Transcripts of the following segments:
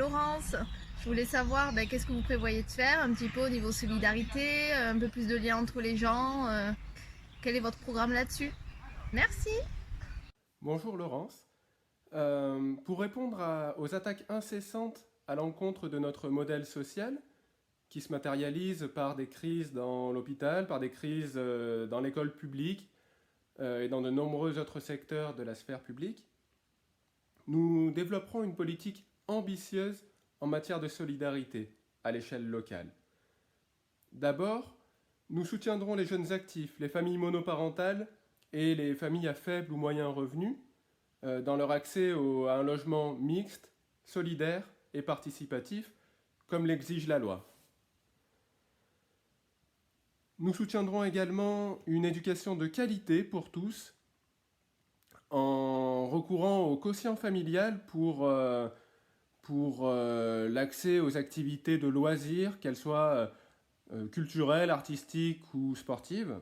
Laurence. Je voulais savoir qu'est-ce que vous prévoyez de faire un petit peu au niveau solidarité, un peu plus de lien entre les gens. Quel est votre programme là-dessus? Merci. Bonjour Laurence. Pour répondre aux attaques incessantes à l'encontre de notre modèle social, qui se matérialisent par des crises dans l'hôpital, par des crises dans l'école publique et dans de nombreux autres secteurs de la sphère publique, nous développerons une politique ambitieuse en matière de solidarité à l'échelle locale. D'abord, nous soutiendrons les jeunes actifs, les familles monoparentales et les familles à faible ou moyen revenu dans leur accès à un logement mixte, solidaire et participatif, comme l'exige la loi. Nous soutiendrons également une éducation de qualité pour tous, en recourant au quotient familial pour l'accès aux activités de loisirs, qu'elles soient culturelles, artistiques ou sportives.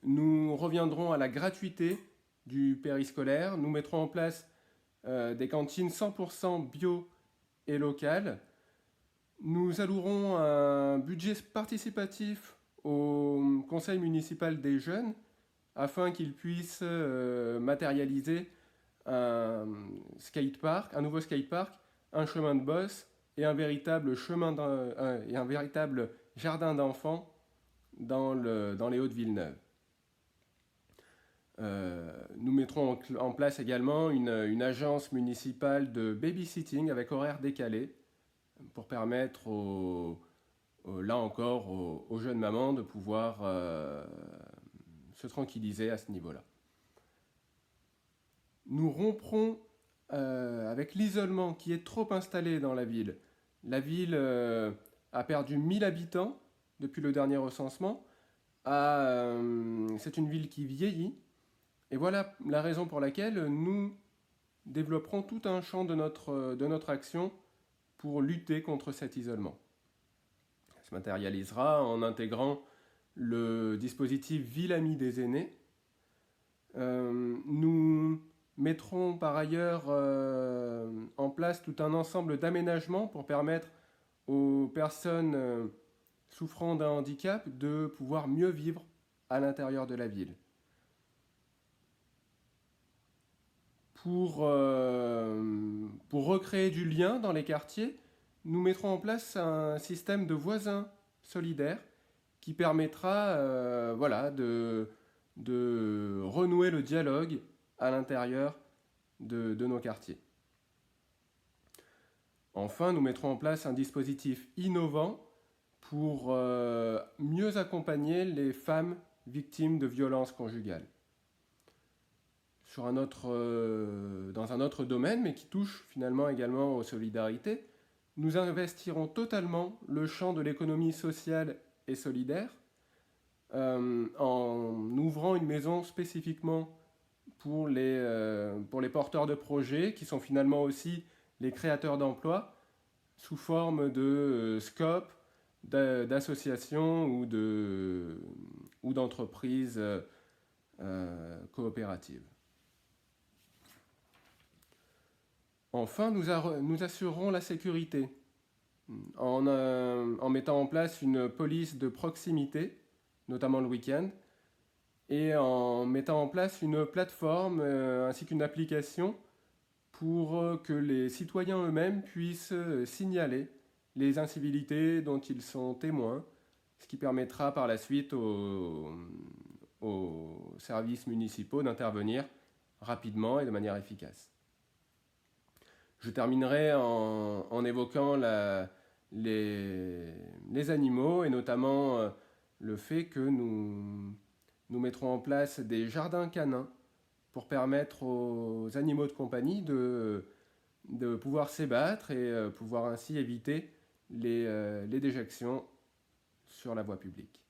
Nous reviendrons à la gratuité du périscolaire. Nous mettrons en place des cantines 100% bio et locales. Nous allouerons un budget participatif au conseil municipal des jeunes afin qu'ils puissent matérialiser un skatepark, un nouveau skatepark, un chemin de bosse et un véritable jardin d'enfants dans les Hauts-de-Villeneuve. Nous mettrons en place également une agence municipale de babysitting avec horaires décalés pour permettre là encore aux jeunes mamans de pouvoir se tranquilliser à ce niveau-là. Nous romprons avec l'isolement qui est trop installé dans la ville. La ville a perdu 1000 habitants depuis le dernier recensement. C'est une ville qui vieillit. Et voilà la raison pour laquelle nous développerons tout un champ de notre action pour lutter contre cet isolement. Ça se matérialisera en intégrant le dispositif Ville Amie des aînés. Nous mettrons par ailleurs en place tout un ensemble d'aménagements pour permettre aux personnes souffrant d'un handicap de pouvoir mieux vivre à l'intérieur de la ville. Pour recréer du lien dans les quartiers, nous mettrons en place un système de voisins solidaires qui permettra de renouer le dialogue à l'intérieur de nos quartiers. Enfin, nous mettrons en place un dispositif innovant pour mieux accompagner les femmes victimes de violences conjugales. Dans un autre domaine, mais qui touche finalement également aux solidarités, nous investirons totalement le champ de l'économie sociale et solidaire en ouvrant une maison spécifiquement pour les porteurs de projets, qui sont finalement aussi les créateurs d'emplois, sous forme de SCOP, d'associations ou d'entreprises coopératives. Enfin, nous assurerons la sécurité en mettant en place une police de proximité, notamment le week-end, et en mettant en place une plateforme ainsi qu'une application pour que les citoyens eux-mêmes puissent signaler les incivilités dont ils sont témoins, ce qui permettra par la suite aux services municipaux d'intervenir rapidement et de manière efficace. Je terminerai en évoquant les animaux et notamment le fait que nous mettrons en place des jardins canins pour permettre aux animaux de compagnie de pouvoir s'ébattre et pouvoir ainsi éviter les déjections sur la voie publique.